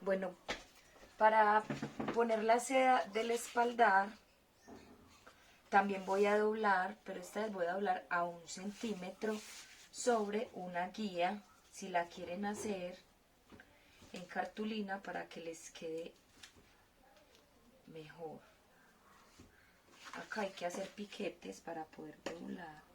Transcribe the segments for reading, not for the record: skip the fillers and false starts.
Bueno, para poner la seda del espaldar también voy a doblar, pero esta vez voy a doblar a 1 centímetro sobre una guía, si la quieren hacer en cartulina para que les quede mejor. Acá hay que hacer piquetes para poder doblar.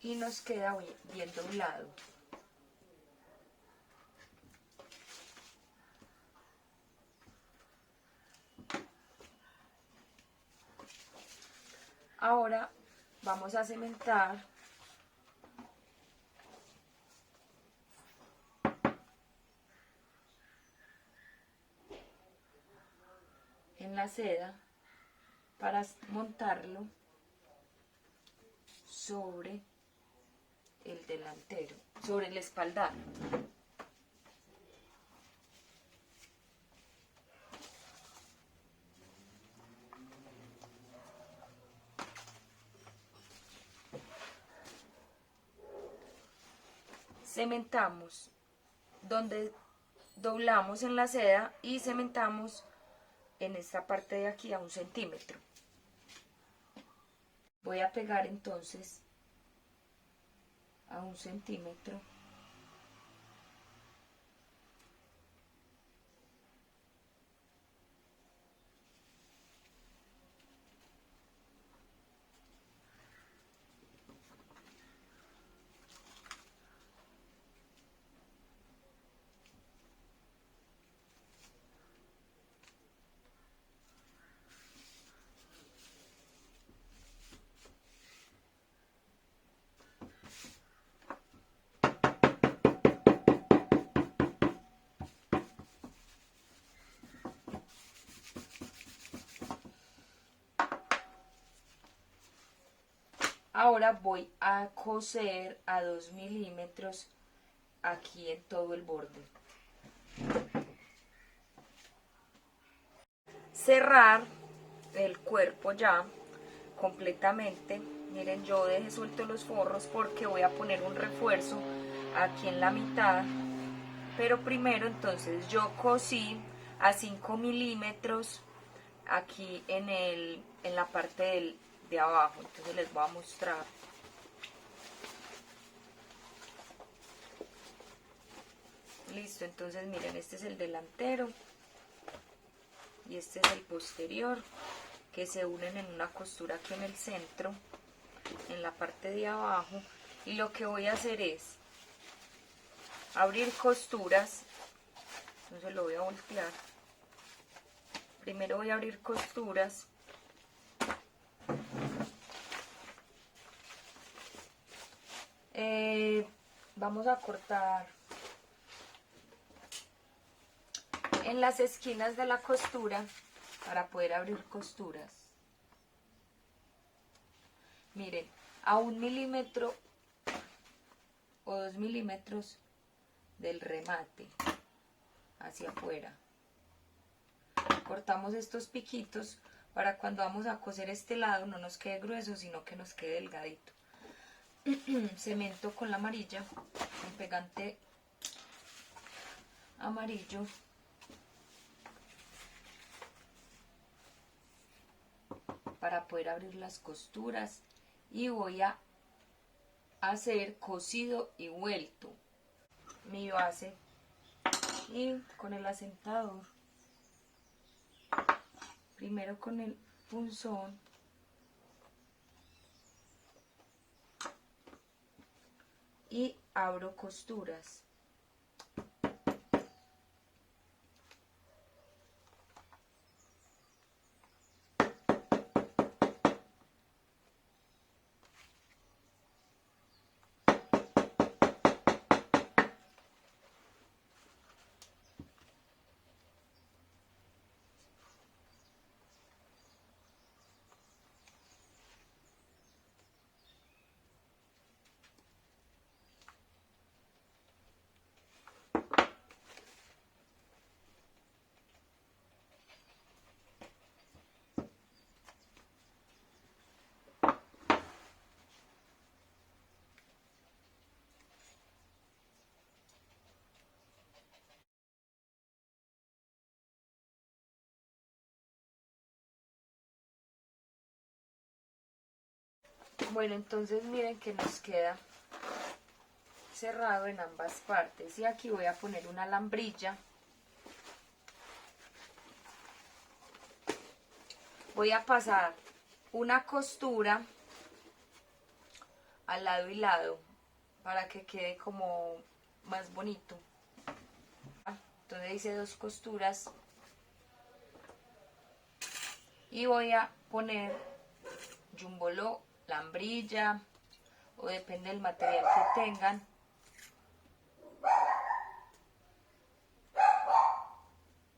Y nos queda bien doblado. Ahora vamos a cementar en la seda para montarlo sobre el delantero, sobre el espaldar. Cementamos donde doblamos en la seda y cementamos en esta parte de aquí a 1 centímetro. Voy a pegar entonces a 1 centímetro. Ahora voy a coser a 2 milímetros aquí en todo el borde. Cerrar el cuerpo ya completamente. Miren, yo dejé suelto los forros porque voy a poner un refuerzo aquí en la mitad. Pero primero entonces yo cosí a 5 milímetros aquí en la parte de abajo. Entonces les voy a mostrar. Listo, entonces miren, este es el delantero y este es el posterior, que se unen en una costura aquí en el centro, en la parte de abajo. Y lo que voy a hacer es abrir costuras. Entonces lo voy a voltear. Primero voy a abrir costuras. Vamos a cortar en las esquinas de la costura para poder abrir costuras. Miren, a 1 milímetro o 2 milímetros del remate hacia afuera. Cortamos estos piquitos para cuando vamos a coser este lado no nos quede grueso, sino que nos quede delgadito. Cemento con la amarilla, con pegante amarillo. Para poder abrir las costuras y voy a hacer cosido y vuelto mi base y con el asentador, primero con el punzón y abro costuras. Bueno, entonces miren que nos queda cerrado en ambas partes, y aquí voy a poner una alambrilla. Voy a pasar una costura al lado y lado para que quede como más bonito. Entonces hice 2 costuras y voy a poner jumboló, lambrilla, o depende del material que tengan.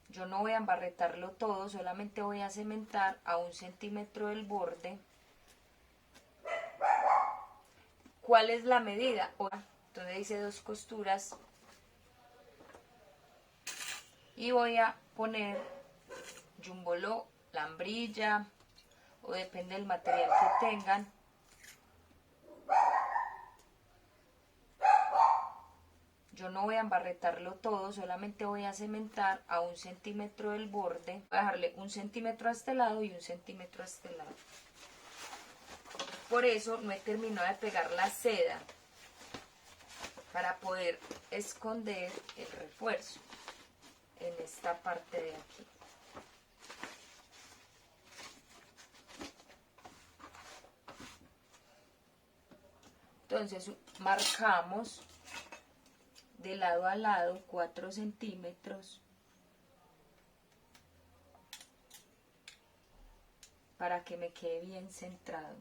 Yo no voy a embarretarlo todo, solamente voy a cementar a 1 centímetro del borde. ¿Cuál es la medida? Entonces hice 2 costuras y voy a poner jumboló, lambrilla, o depende del material que tengan. Yo no voy a embarretarlo todo, solamente voy a cementar a 1 centímetro del borde. Voy a dejarle 1 centímetro a este lado y 1 centímetro a este lado. Por eso no he terminado de pegar la seda, para poder esconder el refuerzo en esta parte de aquí. Entonces marcamos de lado a lado 4 centímetros para que me quede bien centrado.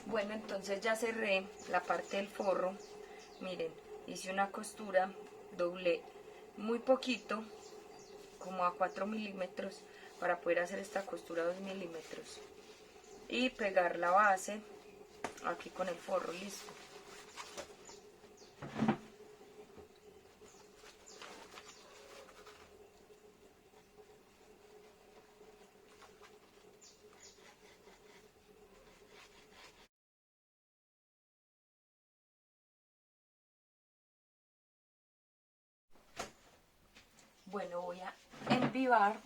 Bueno, entonces ya cerré la parte del forro. Miren, hice una costura, doblé muy poquito, como a 4 milímetros, para poder hacer esta costura a 2 milímetros y pegar la base aquí con el forro. Listo. Bueno, voy a envivar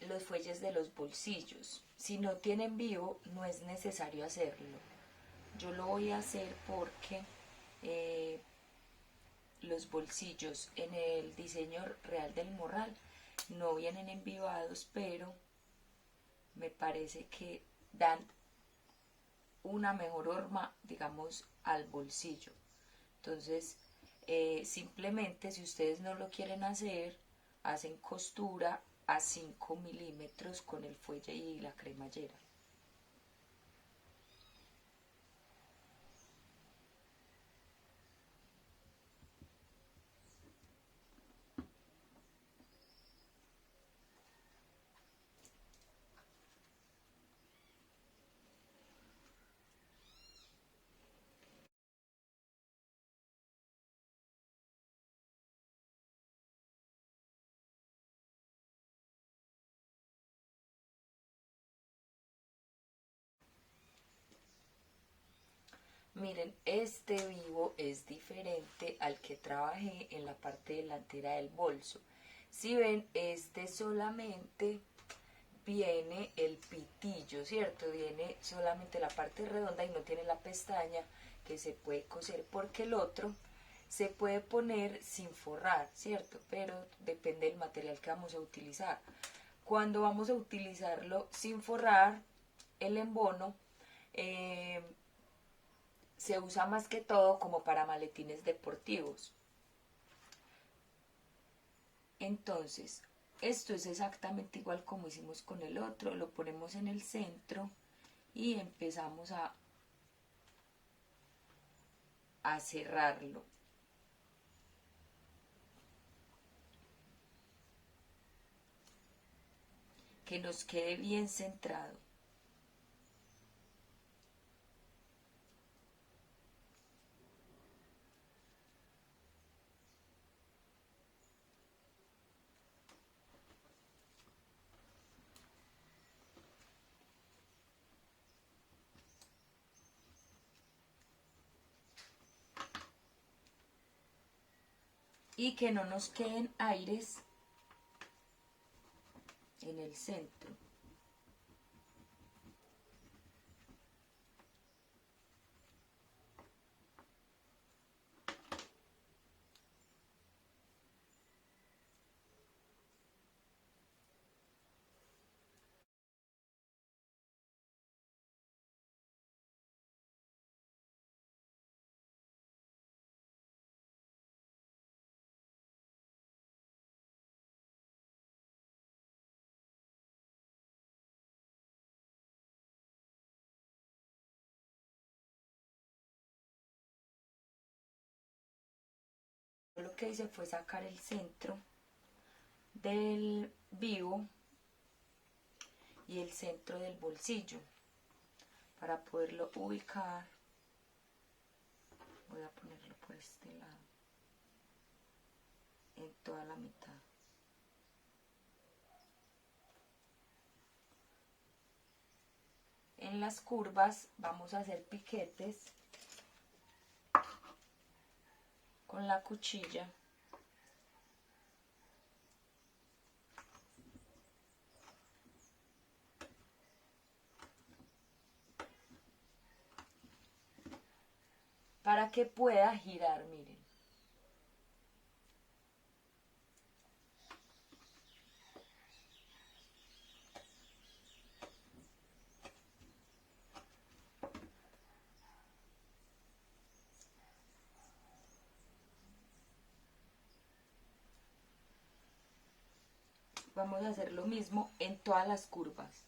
los fuelles de los bolsillos. Si no tienen vivo, no es necesario hacerlo. Yo lo voy a hacer porque los bolsillos en el diseño real del morral no vienen envivados, pero me parece que dan una mejor horma, digamos, al bolsillo. Entonces, simplemente si ustedes no lo quieren hacer, hacen costura a 5 milímetros con el fuelle y la cremallera. Miren, este vivo es diferente al que trabajé en la parte delantera del bolso. Si ven, este solamente viene el pitillo, ¿cierto? Viene solamente la parte redonda y no tiene la pestaña que se puede coser, porque el otro se puede poner sin forrar, ¿cierto? Pero depende del material que vamos a utilizar. Cuando vamos a utilizarlo sin forrar, el embono se usa más que todo como para maletines deportivos. Entonces, esto es exactamente igual como hicimos con el otro. Lo ponemos en el centro y empezamos a cerrarlo. que nos quede bien centrado. Y que no nos queden aires en el centro. Lo que hice fue sacar el centro del vivo y el centro del bolsillo para poderlo ubicar. Voy a ponerlo por este lado, en toda la mitad. En las curvas vamos a hacer piquetes con la cuchilla. Para que pueda girar, miren. Vamos a hacer lo mismo en todas las curvas.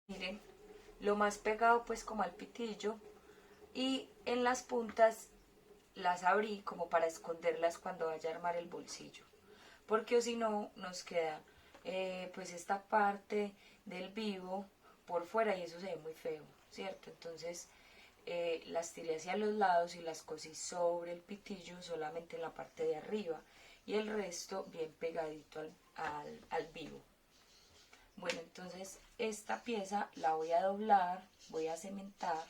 Miren, lo más pegado pues como al pitillo, y en las puntas las abrí como para esconderlas cuando vaya a armar el bolsillo, porque o si no nos queda pues esta parte del vivo por fuera y eso se ve muy feo, ¿cierto? Entonces las tiré hacia los lados y las cosí sobre el pitillo solamente en la parte de arriba y el resto bien pegadito al vivo. Bueno, entonces esta pieza la voy a doblar, voy a cementar,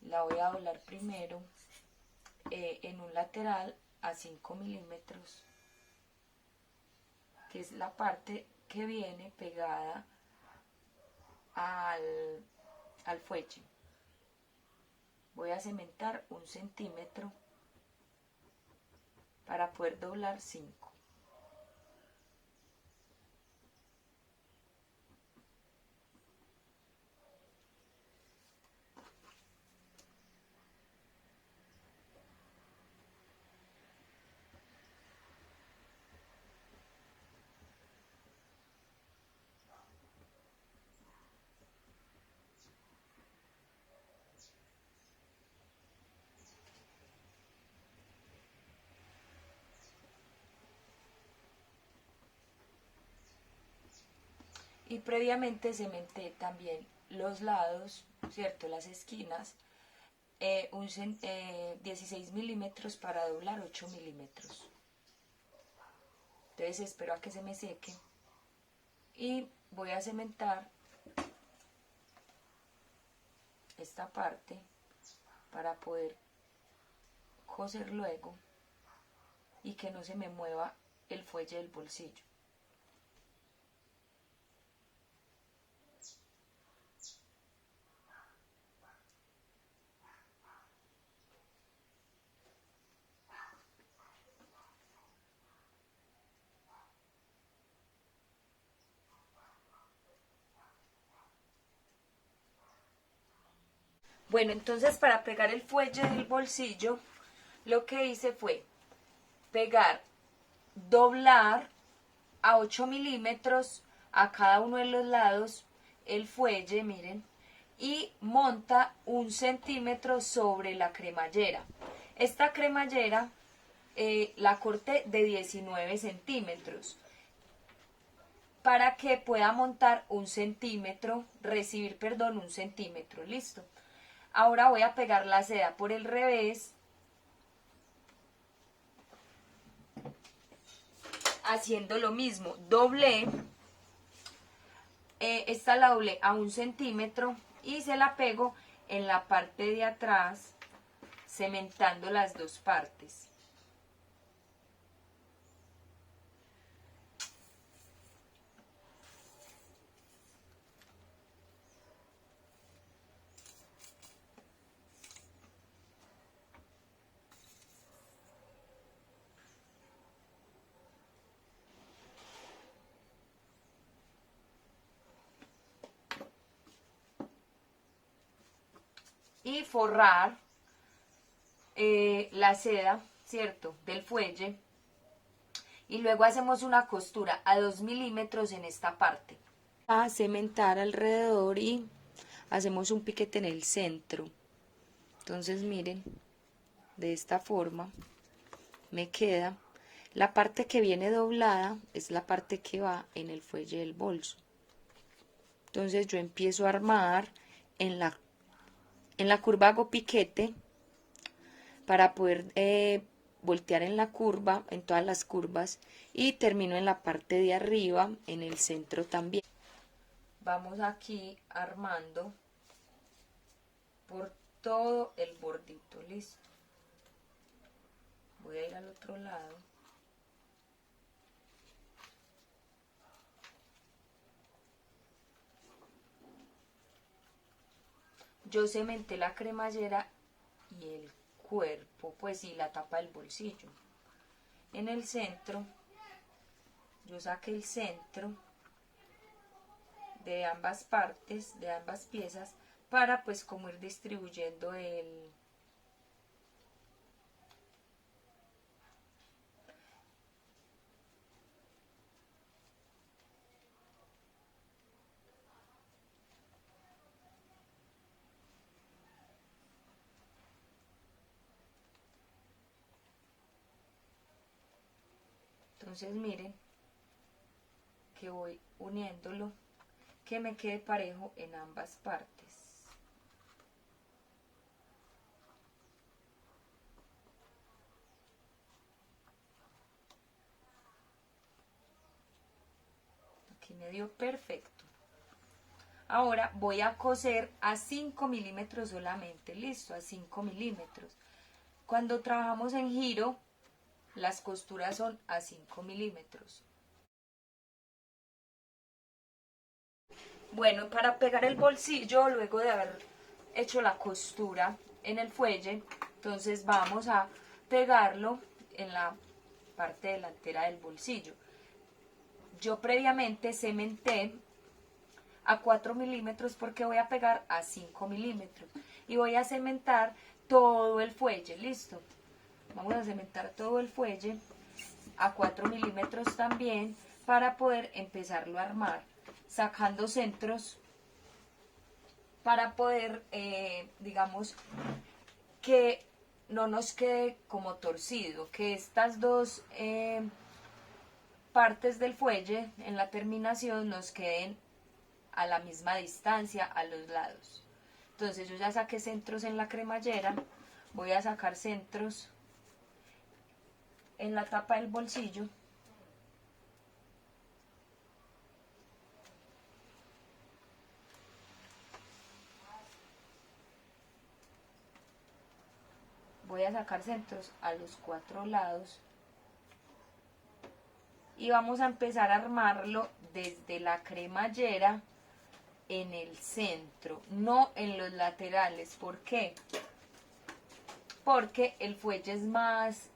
la voy a doblar primero en un lateral a 5 milímetros, que es la parte que viene pegada al fuelle. Voy a cementar 1 centímetro para poder doblar 5. Y previamente cementé también los lados, ¿cierto? Las esquinas, 16 milímetros para doblar 8 milímetros. Entonces espero a que se me seque y voy a cementar esta parte para poder coser luego y que no se me mueva el fuelle del bolsillo. Bueno, entonces para pegar el fuelle del bolsillo, lo que hice fue pegar, doblar a 8 milímetros a cada uno de los lados el fuelle, miren, y monta 1 centímetro sobre la cremallera. Esta cremallera la corté de 19 centímetros para que pueda montar 1 centímetro, recibir, perdón, 1 centímetro, listo. Ahora voy a pegar la seda por el revés, haciendo lo mismo, doblé, esta la doblé a 1 centímetro y se la pego en la parte de atrás, cementando las dos partes. Y forrar la seda, ¿cierto?, del fuelle, y luego hacemos una costura a 2 milímetros en esta parte. A cementar alrededor y hacemos un piquete en el centro. Entonces miren, de esta forma me queda. La parte que viene doblada es la parte que va en el fuelle del bolso. Entonces yo empiezo a armar en la curva, hago piquete para poder voltear en la curva, en todas las curvas, y termino en la parte de arriba, en el centro también. Vamos aquí armando por todo el bordito, listo. Voy a ir al otro lado. Yo cementé la cremallera y el cuerpo, pues sí, la tapa del bolsillo. En el centro, yo saqué el centro de ambas partes, de ambas piezas, para pues como ir distribuyendo el... Entonces miren que voy uniéndolo, que me quede parejo en ambas partes. Aquí me dio perfecto. Ahora voy a coser a 5 milímetros solamente, listo, a 5 milímetros. Cuando trabajamos en giro, las costuras son a 5 milímetros. Bueno, para pegar el bolsillo, luego de haber hecho la costura en el fuelle, entonces vamos a pegarlo en la parte delantera del bolsillo. Yo previamente cementé a 4 milímetros porque voy a pegar a 5 milímetros y voy a cementar todo el fuelle, listo. Vamos a cementar todo el fuelle a 4 milímetros también para poder empezarlo a armar, sacando centros para poder, digamos, que no nos quede como torcido, que estas dos partes del fuelle en la terminación nos queden a la misma distancia a los lados. Entonces yo ya saqué centros en la cremallera, voy a sacar centros en la tapa del bolsillo. Voy a sacar centros a los 4 lados y vamos a empezar a armarlo desde la cremallera en el centro, no en los laterales. ¿Por qué? Porque el fuelle es más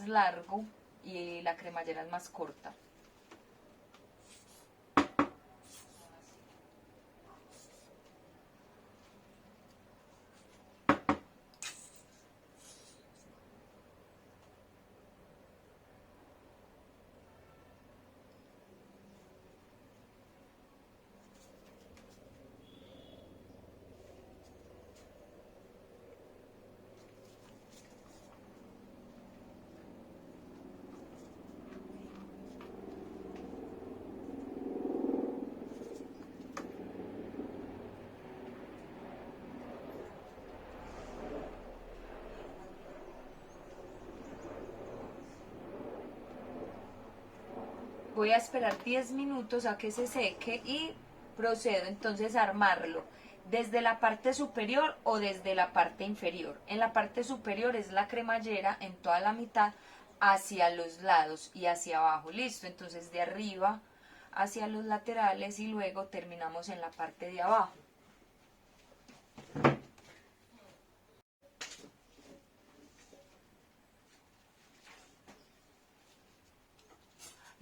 largo y la cremallera es más corta. Voy a esperar 10 minutos a que se seque y procedo entonces a armarlo desde la parte superior o desde la parte inferior. En la parte superior es la cremallera en toda la mitad hacia los lados y hacia abajo. Listo, entonces de arriba hacia los laterales y luego terminamos en la parte de abajo.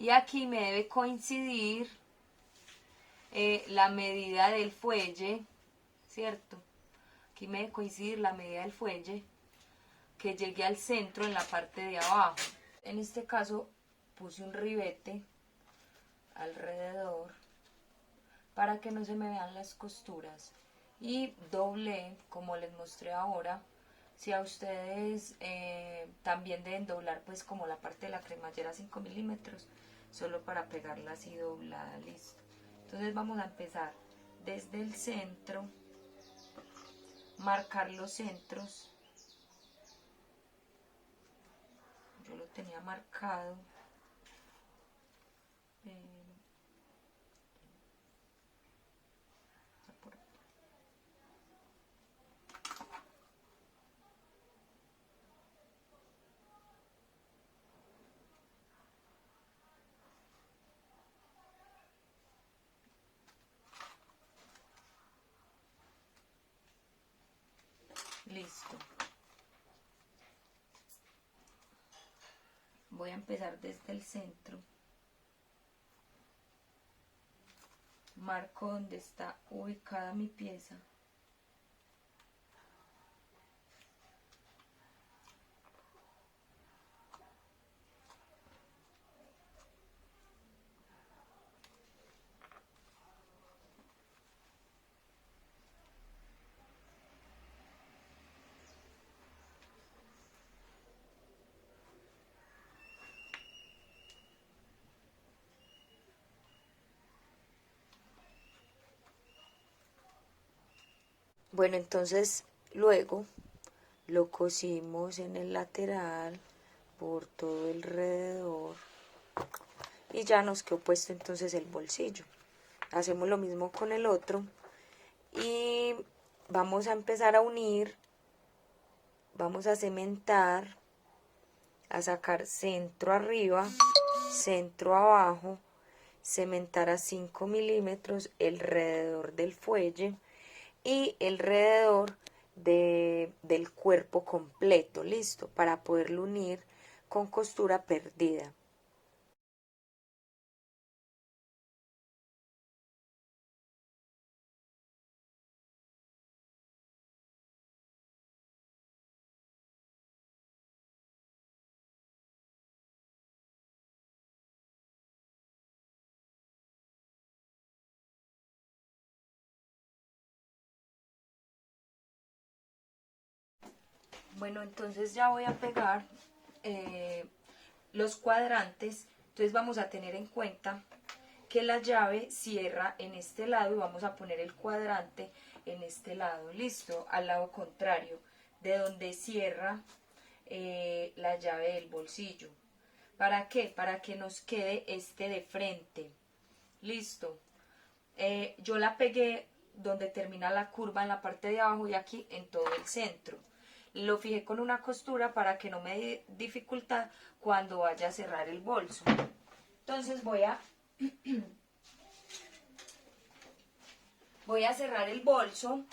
Y aquí me debe coincidir la medida del fuelle, ¿cierto? Aquí me debe coincidir la medida del fuelle que llegue al centro en la parte de abajo. En este caso puse un ribete alrededor para que no se me vean las costuras y doblé como les mostré ahora. Si a ustedes también deben doblar pues como la parte de la cremallera 5 milímetros solo para pegarla así doblada. Listo, entonces vamos a empezar desde el centro, marcar los centros. Yo lo tenía marcado, listo. Voy a empezar desde el centro, marco donde está ubicada mi pieza. Bueno, entonces luego lo cosimos en el lateral por todo alrededor y ya nos quedó puesto entonces el bolsillo. Hacemos lo mismo con el otro y vamos a empezar a unir, vamos a cementar, a sacar centro arriba, centro abajo, cementar a 5 milímetros alrededor del fuelle y alrededor del cuerpo completo, listo, para poderlo unir con costura perdida. Bueno, entonces ya voy a pegar los cuadrantes. Entonces vamos a tener en cuenta que la llave cierra en este lado y vamos a poner el cuadrante en este lado, listo, al lado contrario de donde cierra la llave del bolsillo. ¿Para qué? Para que nos quede este de frente, listo. Yo la pegué donde termina la curva en la parte de abajo y aquí en todo el centro. Lo fijé con una costura para que no me dé dificultad cuando vaya a cerrar el bolso. Entonces voy a cerrar el bolso.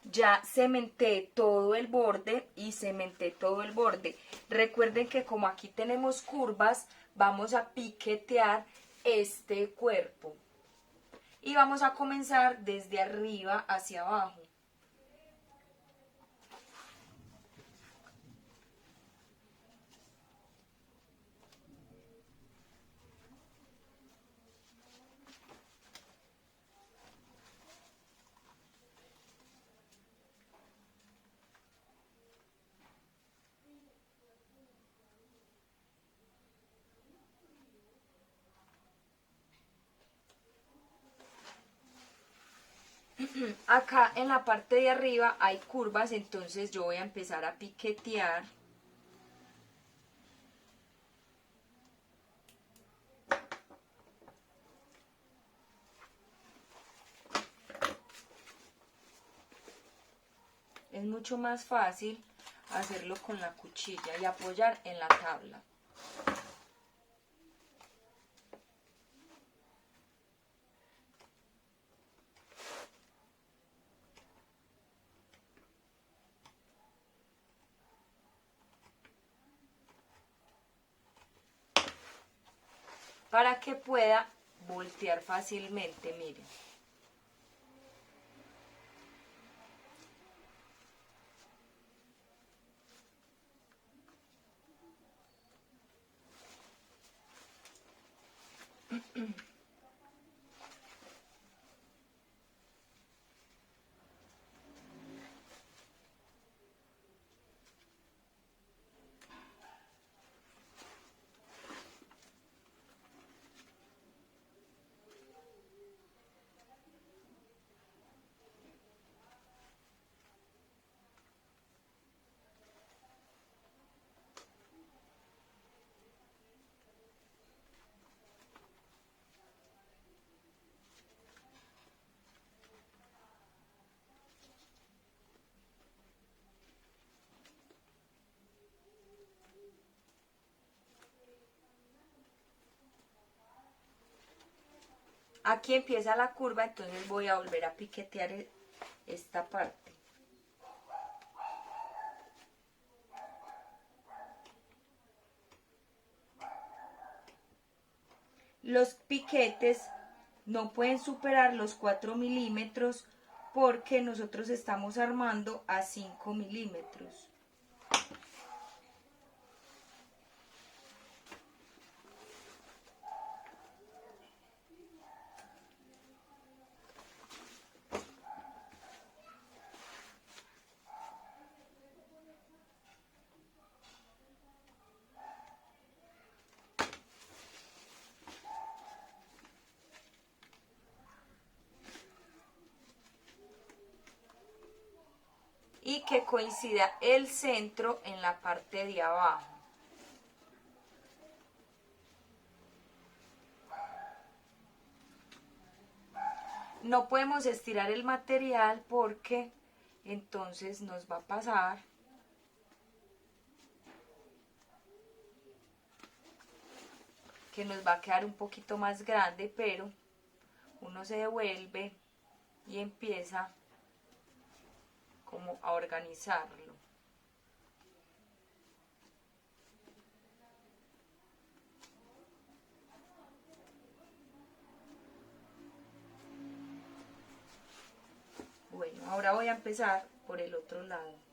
Ya cementé todo el borde y cementé todo el borde. Recuerden que como aquí tenemos curvas, vamos a piquetear este cuerpo. Y vamos a comenzar desde arriba hacia abajo. Acá en la parte de arriba hay curvas, entonces yo voy a empezar a piquetear. mucho más fácil hacerlo con la cuchilla y apoyar en la tabla. Para que pueda voltear fácilmente, miren. Aquí empieza la curva, entonces voy a volver a piquetear esta parte. Los piquetes no pueden superar los 4 milímetros porque nosotros estamos armando a 5 milímetros. Y que coincida el centro en la parte de abajo. No podemos estirar el material porque entonces nos va a pasar que nos va a quedar un poquito más grande, pero uno se devuelve y empieza como a organizarlo. Bueno, ahora voy a empezar por el otro lado.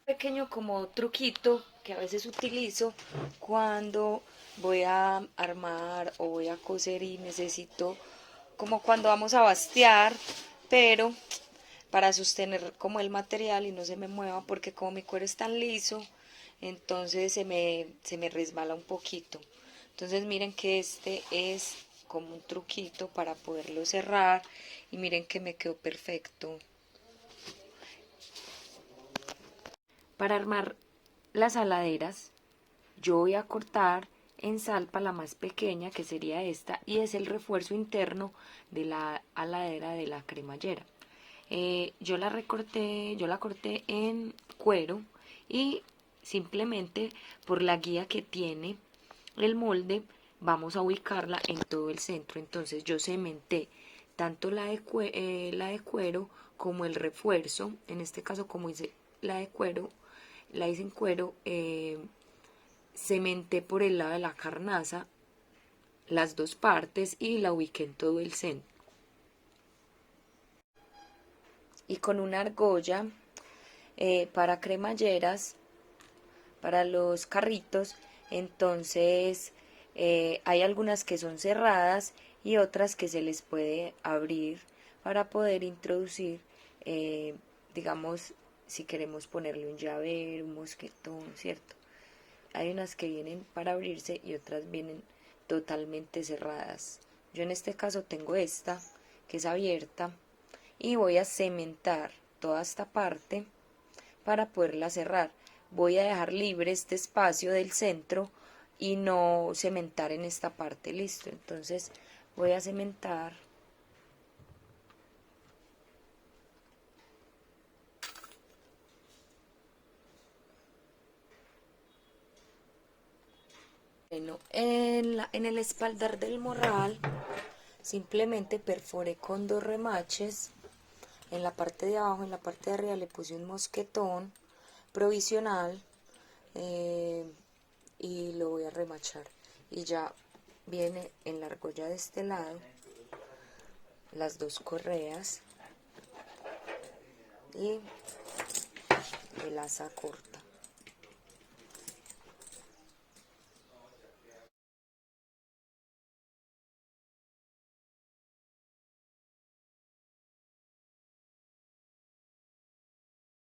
Pequeño como truquito que a veces utilizo cuando voy a armar o voy a coser y necesito, como cuando vamos a bastear, pero para sostener como el material y no se me mueva, porque como mi cuero es tan liso, entonces se me resbala un poquito. Entonces miren que este es como un truquito para poderlo cerrar, y miren que me quedó perfecto. Para armar las aladeras, yo voy a cortar en salpa la más pequeña, que sería esta, y es el refuerzo interno de la aladera de la cremallera. Yo la corté en cuero, y simplemente por la guía que tiene el molde vamos a ubicarla en todo el centro. Entonces yo cementé tanto la de cuero como el refuerzo. En este caso, como hice la de cuero, la hice en cuero, cementé por el lado de la carnaza las dos partes y la ubiqué en todo el centro. Y con una argolla, para cremalleras, para los carritos, entonces hay algunas que son cerradas y otras que se les puede abrir para poder introducir, digamos, si queremos ponerle un llavero, un mosquetón, ¿cierto? Hay unas que vienen para abrirse y otras vienen totalmente cerradas. Yo en este caso tengo esta, que es abierta, y voy a cementar toda esta parte para poderla cerrar. Voy a dejar libre este espacio del centro y no cementar en esta parte. Listo, entonces voy a cementar. Bueno, en el espaldar del morral simplemente perforé con dos remaches. En la parte de abajo, en la parte de arriba le puse un mosquetón provisional, y lo voy a remachar. Y ya viene en la argolla de este lado las dos correas y el asa corta.